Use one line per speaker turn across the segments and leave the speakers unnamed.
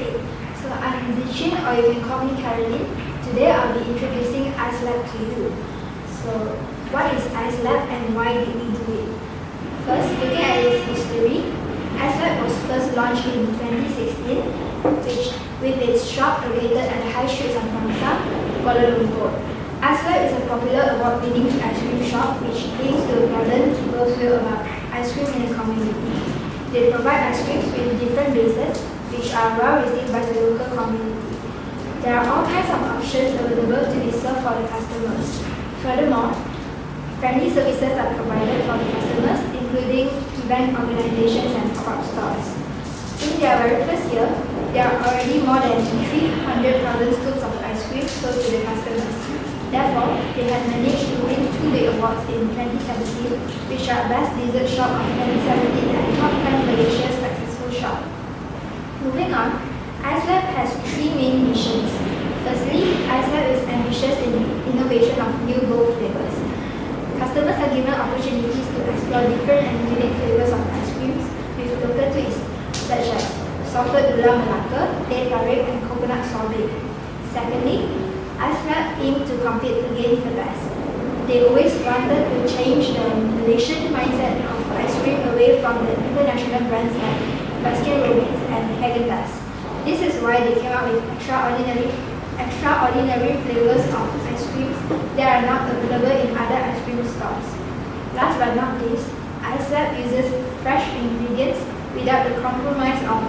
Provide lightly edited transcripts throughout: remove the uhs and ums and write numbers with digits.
Hey, so I'm Zichin, or you can call me Caroline. Today I'll be introducing Ice Lab to you. So, what is Ice Lab and why did we do it? First, looking at its history, Ice Lab was first launched in 2016, with its shop located at the High Street Sampangsa, Kuala Lumpur. Ice Lab is a popular award-winning ice cream shop which aims to broaden people's view about ice cream in the community. They provide ice creams with different bases, which are well received by the local community. There are all kinds of options available to be served for the customers. Furthermore, friendly services are provided for the customers, including event organizations and pop-up stores. In their very first year, there are already more than 300,000 scoops of ice cream sold to the customers. Therefore, they have managed to win 2 big awards in 2017, which are Best Dessert Shop of 2017 and Top 10 Malaysia's Successful Shop. Moving on, Ice Lab has 3 main missions. Firstly, Ice Lab is ambitious in innovation of new bold flavors. Customers are given opportunities to explore different and unique flavors of ice creams with local twists, such as salted gula melaka, teh tarik, and coconut sorbet. Secondly, Ice Lab aimed to compete against the best. They always wanted to change the Malaysian mindset of ice cream away from the international brands like Baskin-Robbins and Haagen-Dazs. This is why they came up with extraordinary flavors of ice creams that are not available in other ice cream stores. Last but not least, Ice Lab uses fresh ingredients without the compromise of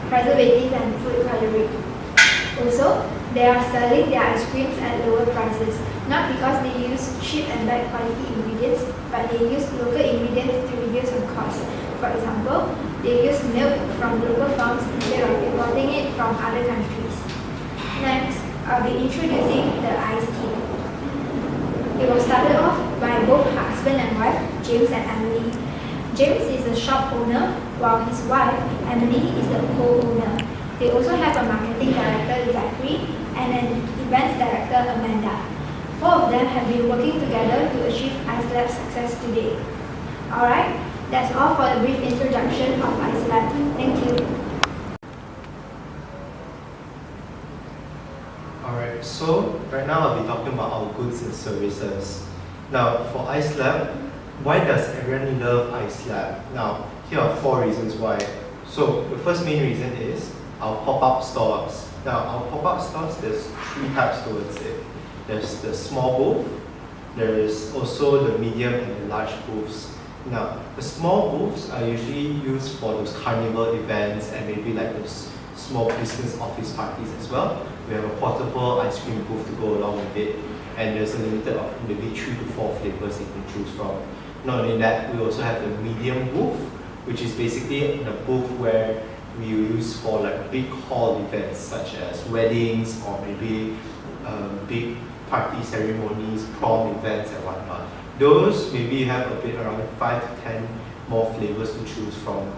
preservatives and food coloring. Also, they are selling their ice creams at lower prices, not because they use cheap and bad quality ingredients, but they use local ingredients to reduce on cost. For example, they use milk from local farms instead of importing it from other countries. Next, I'll be introducing the iced tea. It was started off by both husband and wife, James and Emily. James is the shop owner, while his wife, Emily, is the co-owner. They also have a marketing director, Zachary, and an events director, Amanda. 4 of them have been working together to achieve Ice Lab's success today. Alright, that's all for the brief introduction of Ice Lab. Thank you.
Alright, so right now I'll be talking about our goods and services. Now, for Ice Lab, why does everyone love Ice Lab? Now, here are 4 reasons why. So, the first main reason is our pop-up stores. Now, our pop-up stores, there's 3 types towards it. There's the small booth, there is also the medium and the large booths. Now, the small booths are usually used for those carnival events and maybe like those small business office parties as well. We have a portable ice cream booth to go along with it, and there's a limited of maybe 3 to 4 flavors you can choose from. Not only that, we also have the medium booth, which is basically the booth where we use for like big hall events such as weddings or maybe big party ceremonies, prom events and whatnot. Those maybe have a bit around 5 to 10 more flavors to choose from.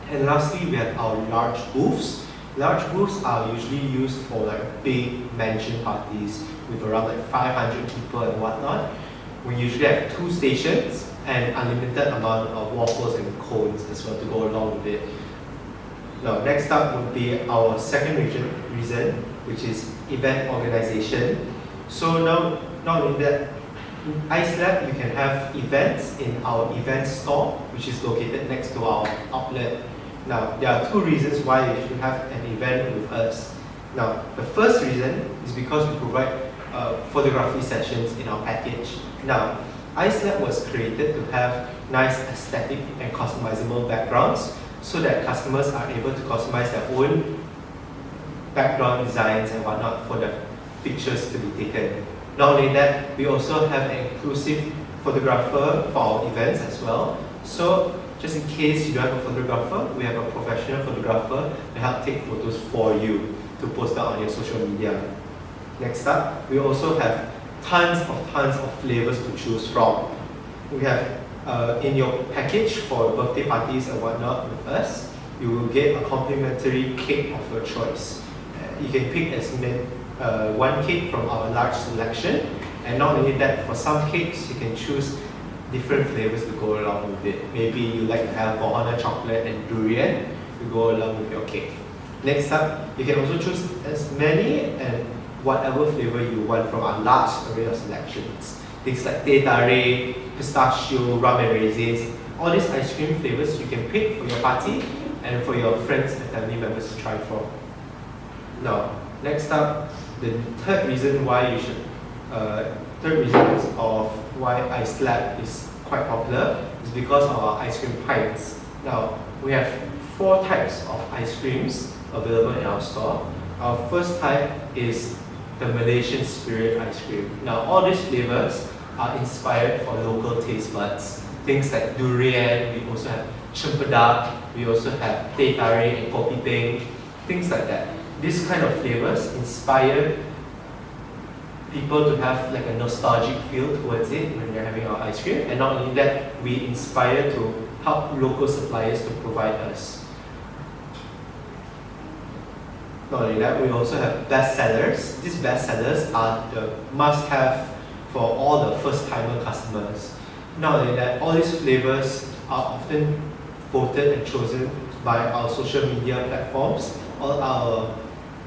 And lastly, we have our large booths. Large booths are usually used for like big mansion parties with around like 500 people and whatnot. We usually have 2 stations and unlimited amount of waffles and cones as well to go along with it. Now, next up would be our second reason, which is event organization. So now, not only that, in Ice Lab, you can have events in our event store, which is located next to our outlet. Now, there are 2 reasons why you should have an event with us. Now, the first reason is because we provide photography sessions in our package. Now, Ice Lab was created to have nice aesthetic and customizable backgrounds so that customers are able to customize their own background designs and whatnot for the pictures to be taken. Not only that, we also have an inclusive photographer for our events as well. So just in case you don't have a photographer, we have a professional photographer to help take photos for you to post out on your social media. Next up, we also have tons of flavors to choose from. We have in your package for birthday parties and whatnot with us, you will get a complimentary cake of your choice. You can pick as many 1 cake from our large selection, and not only that, for some cakes you can choose different flavors to go along with it. Maybe you like to have banana chocolate and durian to go along with your cake. Next up, you can also choose as many and whatever flavor you want from our large array of selections. Things like teh tarik, pistachio, rum and raisins, all these ice cream flavors you can pick for your party and for your friends and family members to try from. Now, next up, the third reason of why Ice Lab is quite popular is because of our ice cream pints. Now, we have 4 types of ice creams available in our store. Our first type is the Malaysian Spirit ice cream. Now, all these flavors are inspired for local taste buds. Things like durian, we also have cempedak, we also have teh tarik and kopi peng, things like that. This kind of flavors inspire people to have like a nostalgic feel towards it when they're having our ice cream. And not only that, we inspire to help local suppliers to provide us. Not only that, we also have bestsellers. These bestsellers are the must-have for all the first-timer customers. Not only that, all these flavors are often voted and chosen by our social media platforms. All our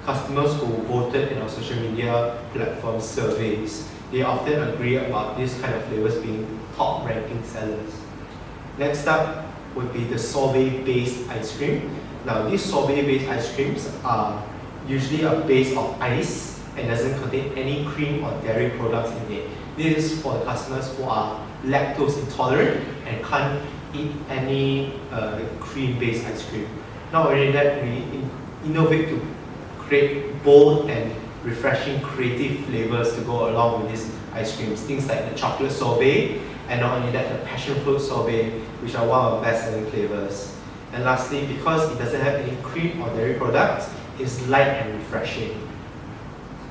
customers who voted in our social media platform surveys, they often agree about this kind of flavors being top ranking sellers. Next up would be the sorbet-based ice cream. Now, these sorbet-based ice creams are usually a base of ice and doesn't contain any cream or dairy products in it. This is for the customers who are lactose intolerant and can't eat any cream-based ice cream. Not only that, we innovate to create bold and refreshing creative flavors to go along with these ice creams. Things like the chocolate sorbet, and not only that, the passion fruit sorbet, which are one of our best-selling flavors. And lastly, because it doesn't have any cream or dairy products, it's light and refreshing.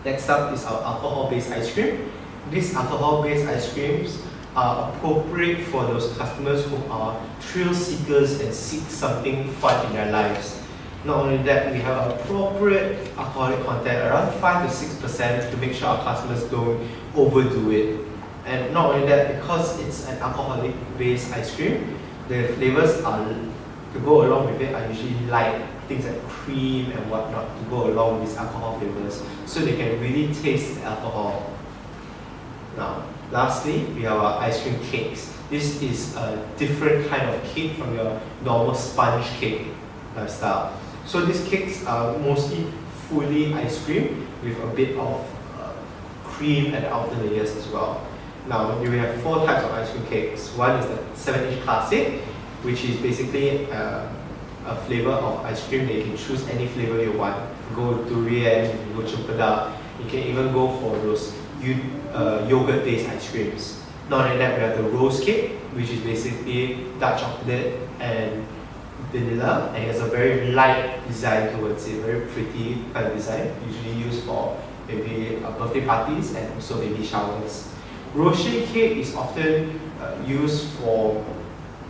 Next up is our alcohol-based ice cream. These alcohol-based ice creams are appropriate for those customers who are thrill seekers and seek something fun in their lives. Not only that, we have appropriate alcoholic content, around 5 to 6%, to make sure our customers don't overdo it. And not only that, because it's an alcoholic-based ice cream, the flavors are to go along with it are usually light, things like cream and whatnot to go along with these alcohol flavors, so they can really taste the alcohol. Now, lastly, we have our ice cream cakes. This is a different kind of cake from your normal sponge cake style. So these cakes are mostly fully ice cream with a bit of cream at the outer layers as well. Now, we have 4 types of ice cream cakes. One is the 7-inch classic, which is basically a flavor of ice cream that you can choose any flavor you want. You can go with durian, you can go cempedak, you can even go for those yogurt-based ice creams. Not only that, we have the rose cake, which is basically dark chocolate and vanilla, and it has a very light design towards it, very pretty kind of design, usually used for maybe birthday parties and also baby showers. Rocher cake is often used for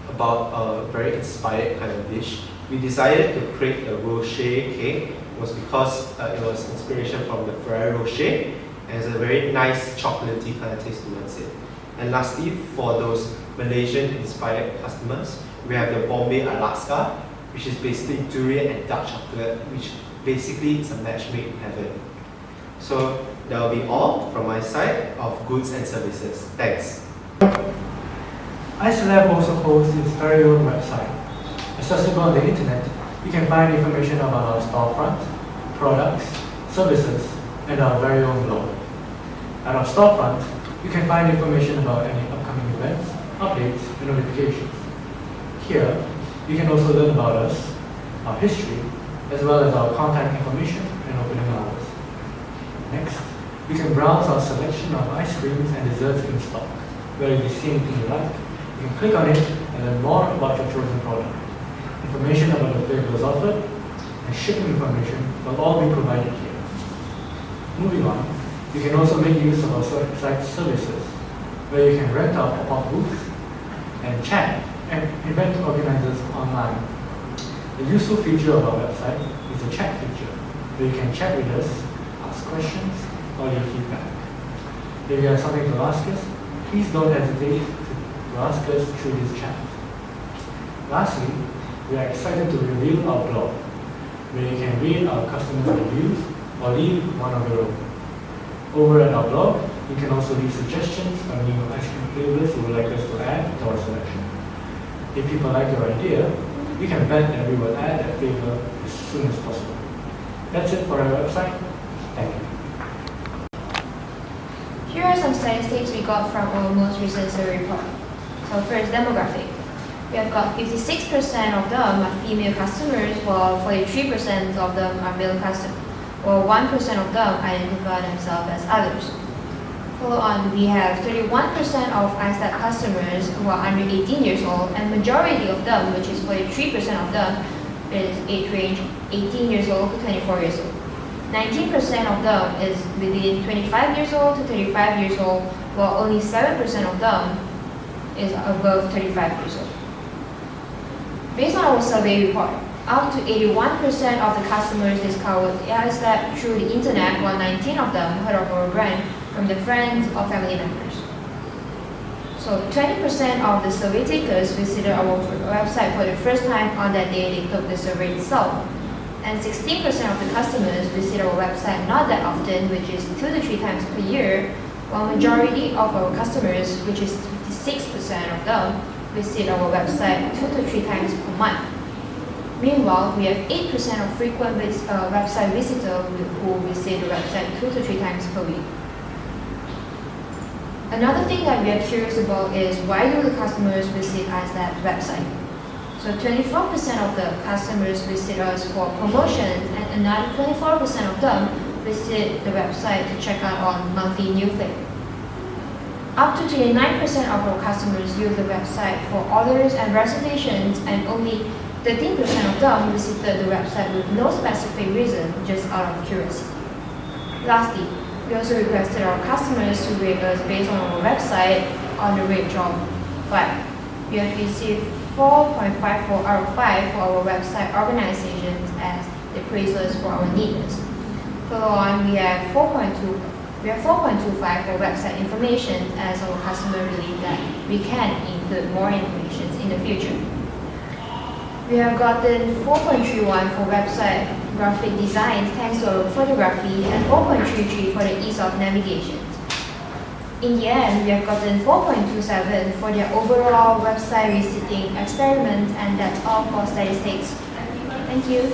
about a very inspired kind of dish. We decided to create the Rocher cake was because it was inspiration from the Ferrero Rocher, and it's a very nice chocolatey kind of taste towards it. And lastly, for those Malaysian inspired customers, we have the Bombay Alaska, which is basically durian and dark chocolate, which basically is a match made in heaven. So that will be all from my side of goods and services. Thanks.
Ice Lab also hosts its very own website. Accessible on the internet, you can find information about our storefront, products, services, and our very own blog. At our storefront, you can find information about any upcoming events, updates, and notifications. Here, you can also learn about us, our history, as well as our contact information and opening hours. Next, you can browse our selection of ice creams and desserts in stock. Where if you see anything you like, you can click on it and learn more about your chosen product. Information about the flavors offered and shipping information will all be provided here. Moving on, you can also make use of our site services, where you can rent our pop-up booths and chat and event organizers online. The useful feature of our website is the chat feature, where you can chat with us, ask questions, or leave feedback. If you have something to ask us, please don't hesitate to ask us through this chat. Lastly, we are excited to reveal our blog. where you can read our customers' reviews or leave one of your own. Over at our blog, you can also leave suggestions on new ice cream flavors you would like us to add to our selection. If people like your idea, you can bet that we will add that flavor as soon as possible. That's it for our website. Thank you.
Here are some statistics we got from our most recent survey report. So first, demographic. We have got 56% of them are female customers, while 43% of them are male customers, while 1% of them identify themselves as others. Follow on, we have 31% of iStat customers who are under 18 years old, and majority of them, which is 43% of them, is age range 18 years old to 24 years old. 19% of them is within 25 years old to 35 years old, while only 7% of them is above 35 years old. Based on our survey report, up to 81% of the customers discovered iSlab through the internet, while 19 of them heard of our brand from their friends or family members. So 20% of the survey takers visited our website for the first time on that day they took the survey itself. And 16% of the customers visit our website not that often, which is 2 to 3 times per year, while majority of our customers, which is 56% of them, visit our website 2 to 3 times per month. Meanwhile, we have 8% of frequent website visitors who visit the website 2 to 3 times per week. Another thing that we are curious about is why do the customers visit iSlab's website? So 24% of the customers visit us for promotions, and another 24% of them visit the website to check out on monthly new flavor. Up to 29% of our customers use the website for orders and reservations, and only 13% of them visited the website with no specific reason, just out of curiosity. Lastly, we also requested our customers to rate us based on our website on the rate of 5. We have received 4.54 out of 5 for our website organizations as they praise us for our neatness. Follow on, we have 4.25 for website information as our customers believe that we can include more information in the future. We have gotten 4.31 for website graphic designs thanks to our photography, and 4.33 for the ease of navigation. In the end, we have gotten 4.27 for their overall website visiting experiment, and that's all for statistics. Thank you.